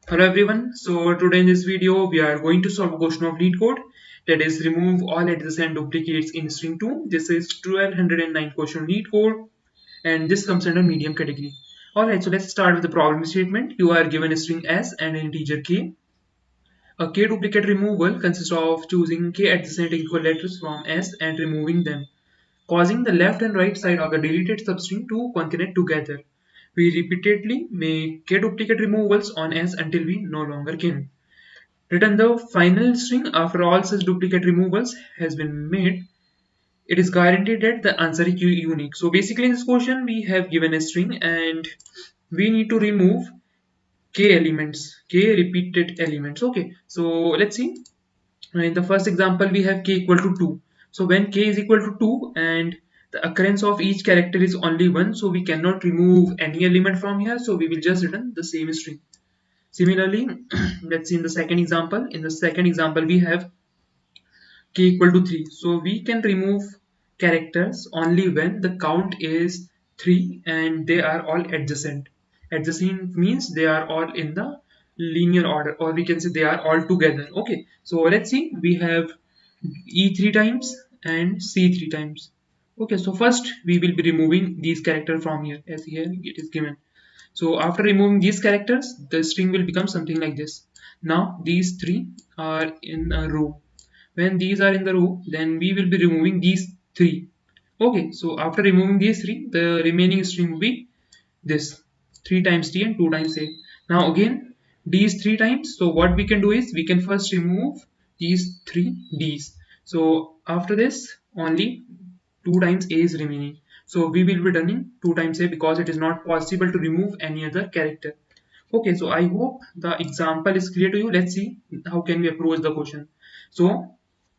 Hello everyone. So today in this video we are going to solve a question of LeetCode, that is remove all adjacent duplicates in string 2. This is 1209 question LeetCode and this comes under medium category. Alright, so let's start with the problem statement. You are given a string s and an integer k. A k duplicate removal consists of choosing k adjacent equal letters from s and removing them, causing the left and right side of the deleted substring to concurrent together. We repeatedly make k duplicate removals on s until we no longer can. Return the final string after all such duplicate removals has been made. It is guaranteed that the answer is unique. So basically in this question we have given a string and we need to remove k elements, k repeated elements. Okay, so let's see. In the first example we have k equal to 2. So when k is equal to 2 and the occurrence of each character is only 1, so we cannot remove any element from here, so we will just return the same string. Similarly, let's see in the second example. In the second example we have k equal to 3. So we can remove characters only when the count is 3 and they are all adjacent. Adjacent means they are all in the linear order, or we can say they are all together. Okay, so let's see. We have E 3 times and C 3 times. Okay, so first we will be removing these characters from here, as here it is given. So after removing these characters, the string will become something like this. Now these three are in a row. When these are in the row, then we will be removing these three. Okay, so after removing these three, the remaining string will be this 3 times d and 2 times a. Now again, d is 3 times. So what we can do is we can first remove these 3 d's. So after this, only 2 times a is remaining. So we will be returning 2 times a because it is not possible to remove any other character. Okay, so I hope the example is clear to you. Let's see how can we approach the question. So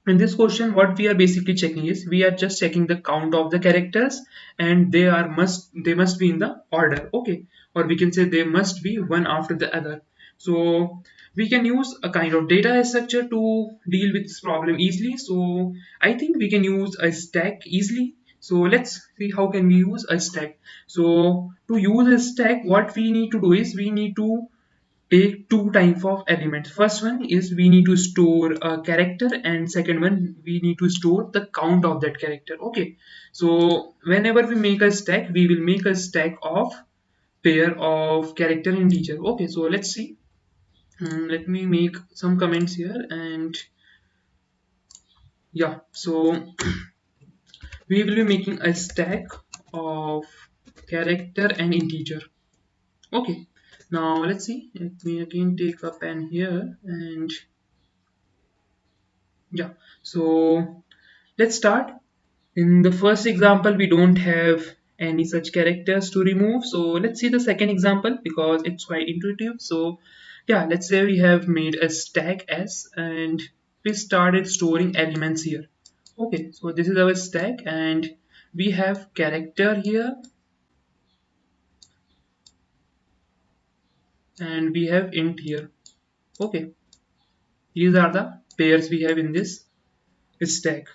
in this question, what we are basically checking is we are just checking the count of the characters and they must be in the order. Okay, or we can say they must be one after the other. So we can use a kind of data structure to deal with this problem easily. So I think we can use a stack easily. So let's see how can we use a stack. So to use a stack, what we need to do is we need to take two type of elements. First one is we need to store a character, and second one we need to store the count of that character. Okay, so whenever we make a stack, we will make a stack of pair of character and integer. Okay, so let's see. Let me make some comments here, and yeah, so we will be making a stack of character and integer. Okay, now let's see. Let me again take a pen here, and yeah, so let's start. In the first example, we don't have any such characters to remove. So let's see the second example because it's quite intuitive. So yeah, let's say we have made a stack S and we started storing elements here. Okay, so this is our stack and we have character here and we have int here. Okay, these are the pairs we have in this stack.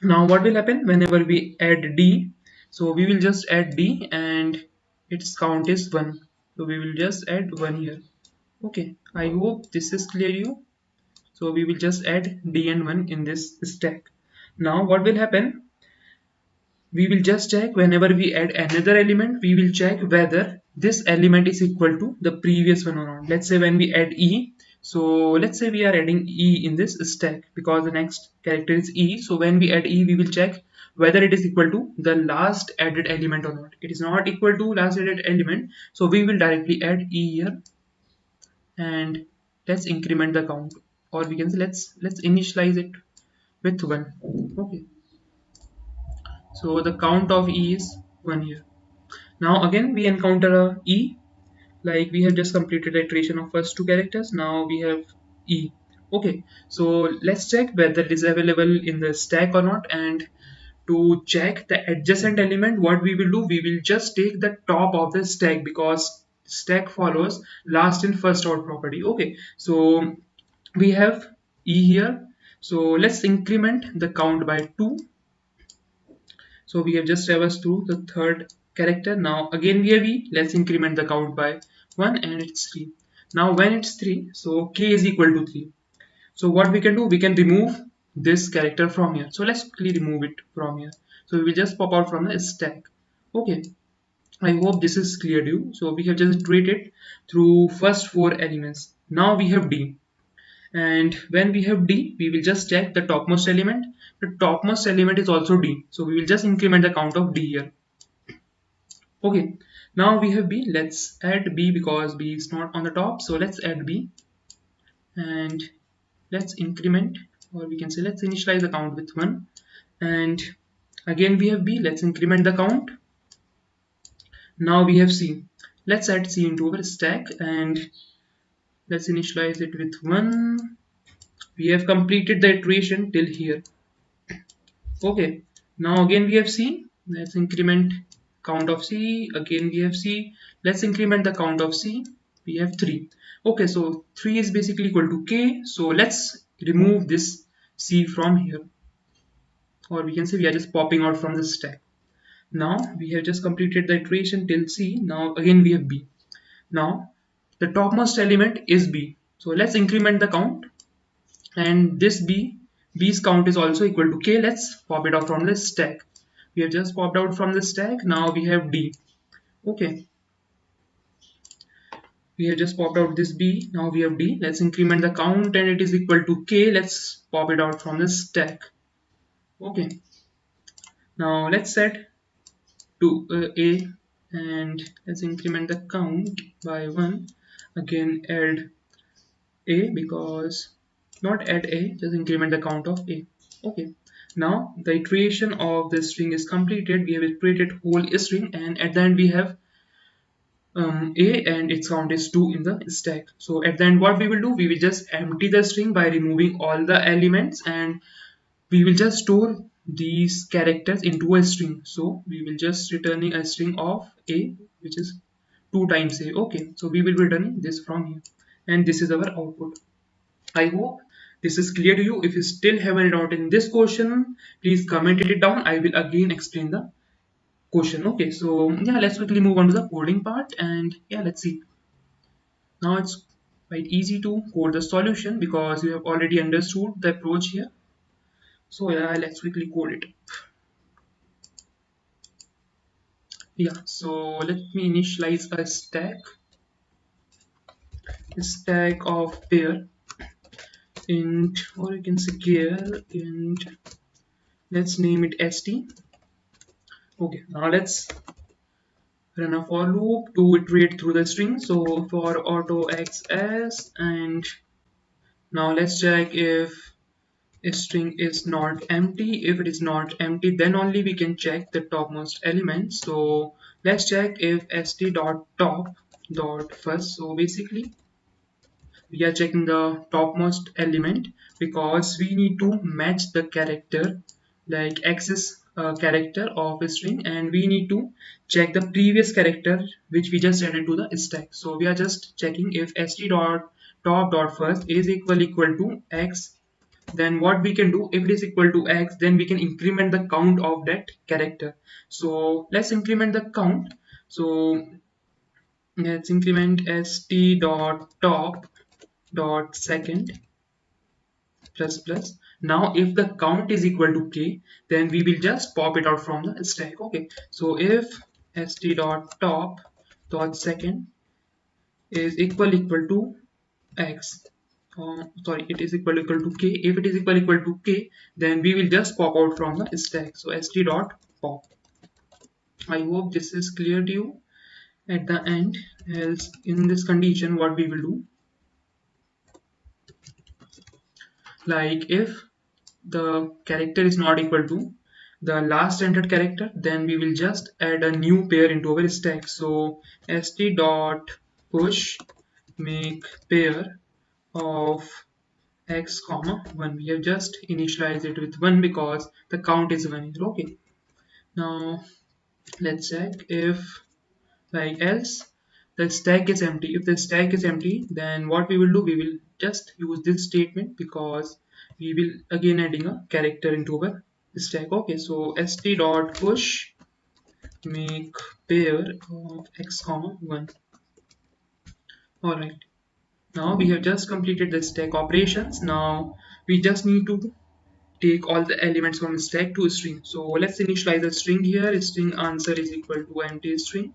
Now what will happen whenever we add d? So we will just add d and its count is 1. So we will just add 1 here. Okay, I hope this is clear to you. So we will just add d and 1 in this stack. Now what will happen? We will just check whenever we add another element, we will check whether this element is equal to the previous one or not. Let's say when we add e, so let's say we are adding e in this stack because the next character is e. So when we add e, we will check whether it is equal to the last added element or not. It is not equal to last added element, so we will directly add e here and let's increment the count, or we can say let's initialize it with 1. Okay, so the count of e is 1 here. Now again we encounter a E, like we have just completed the iteration of first two characters. Now we have E. Okay, so let's check whether it is available in the stack or not. And to check the adjacent element, what we will do, we will just take the top of the stack because stack follows last in first out property. Okay, so we have E here. So let's increment the count by 2. So we have just traversed through the third character. Now again we have E. Let's increment the count by 1 and it's 3. Now when it's 3, so k is equal to 3. So what we can do, we can remove this character from here. So let's quickly remove it from here. So we will just pop out from the stack. Okay, I hope this is clear to you. So we have just iterated through first 4 elements. Now we have D. And when we have D, we will just check the topmost element. The topmost element is also D. So we will just increment the count of D here. Okay, now we have B. Let's add B because B is not on the top. So let's add B and let's increment, or we can say let's initialize the count with 1. And again we have B. Let's increment the count. Now we have C. Let's add C into our stack and let's initialize it with 1. We have completed the iteration till here. Okay, now again we have C. Let's increment count of C. Again we have C. Let's increment the count of C. We have 3. Okay, so 3 is basically equal to K. So let's remove this C from here, or we can say we are just popping out from the stack. Now we have just completed the iteration till C. Now again we have B. Now the topmost element is B. So let's increment the count, and this B's count is also equal to K. Let's pop it out from the stack. We have just popped out from the stack. Now we have D. Okay, we have just popped out this B. Now we have D. Let's increment the count and it is equal to K. Let's pop it out from the stack. Okay, now let's set to A and let's increment the count by 1. Again add A because not add A, just increment the count of A. Okay, now the iteration of the string is completed. We have created whole string and at the end we have A and its count is 2 in the stack. So at the end what we will do, we will just empty the string by removing all the elements and we will just store these characters into a string. So we will just returning a string of A, which is 2 times A. Okay, so we will be returning this from here and this is our output. I hope this is clear to you. If you still have any doubt in this question, please comment it down. I will again explain the question. Okay, so yeah, let's quickly move on to the coding part and yeah, let's see. Now it's quite easy to code the solution because you have already understood the approach here. So yeah, let's quickly code it. Yeah, so let me initialize a stack of pair int, or you can say char int. Let's name it st. Okay, now let's run a for loop to iterate through the string. So for auto xs, and now let's check if a string is not empty. If it is not empty, then only we can check the topmost element. So let's check if st.top.first. So basically we are checking the topmost element because we need to match the character, like access character of a string, and we need to check the previous character which we just added to the stack. So we are just checking if st.top.first is equal to x. Then what we can do, if it is equal to x, then we can increment the count of that character. So let's increment the count. So let's increment st.top.second plus plus. Now if the count is equal to k, then we will just pop it out from the stack. Okay, so if st.top.second is equal to x, sorry, it is equal to k. If it is equal to k, then we will just pop out from the stack. So st.pop. I hope this is clear to you at the end. Else in this condition what we will do, like if the character is not equal to the last entered character, then we will just add a new pair into our stack. So st.push make pair of x comma 1. We have just initialized it with 1 because the count is 1. Okay, now let's check if, like else the stack is empty. If the stack is empty, then what we will do, we will just use this statement because we will again adding a character into our stack. Okay, so st.push make pair of x comma 1. All right, Now we have just completed the stack operations. Now we just need to take all the elements from stack to string. So let's initialize the string here. String answer is equal to empty string.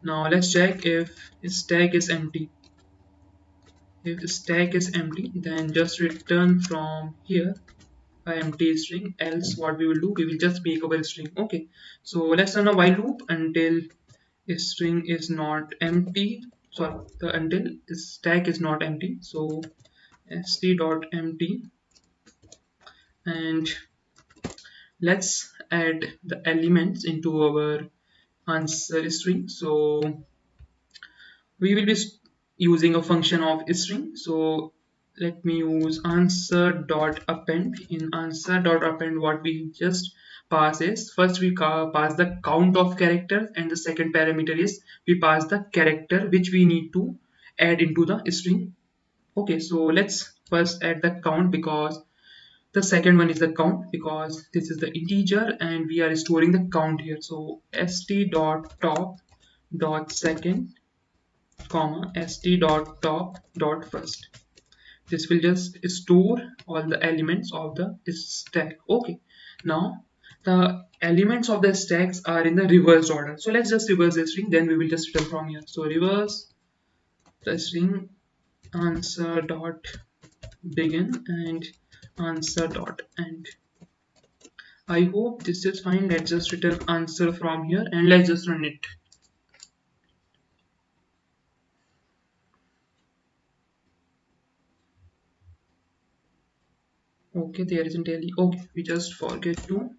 Now let's check if stack is empty. If stack is empty, then just return from here a empty string. Else what we will do, we will just make our string. Okay, so let's run a while loop until string is not empty. Sorry, until stack is not empty. So st dot empty, and let's add the elements into our answer string. So we will be using a function of string. So let me use answer dot append. In answer dot append, what we just pass is, first we pass the count of characters, and the second parameter is we pass the character which we need to add into the string. Okay, so let's first add the count, because the second one is the count, because this is the integer and we are storing the count here. So st dot top dot second comma st dot top dot first. This will just store all the elements of the stack. Okay, now the elements of the stacks are in the reversed order. So let's just reverse the string, then we will just return from here. So reverse the string answer dot begin and answer dot end. I hope this is fine. Let's just return answer from here and let's just run it. Okay, there isn't any. Okay, we just forget to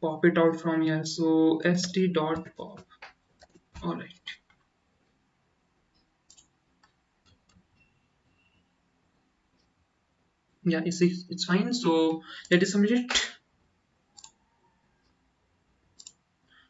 pop it out from here. So st dot pop. All right. Yeah, it's fine. So let us submit it.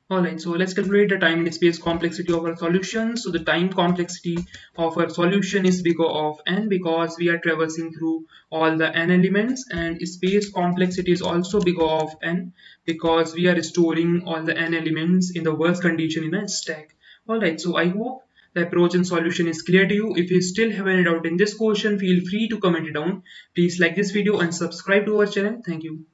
Alright, so let's calculate the time and space complexity of our solution. So the time complexity of our solution is big O of n, because we are traversing through all the n elements, and space complexity is also big O of n, because we are storing all the n elements in the worst condition in a stack. Alright, so I hope the approach and solution is clear to you. If you still have any doubt in this question, feel free to comment it down. Please like this video and subscribe to our channel. Thank you.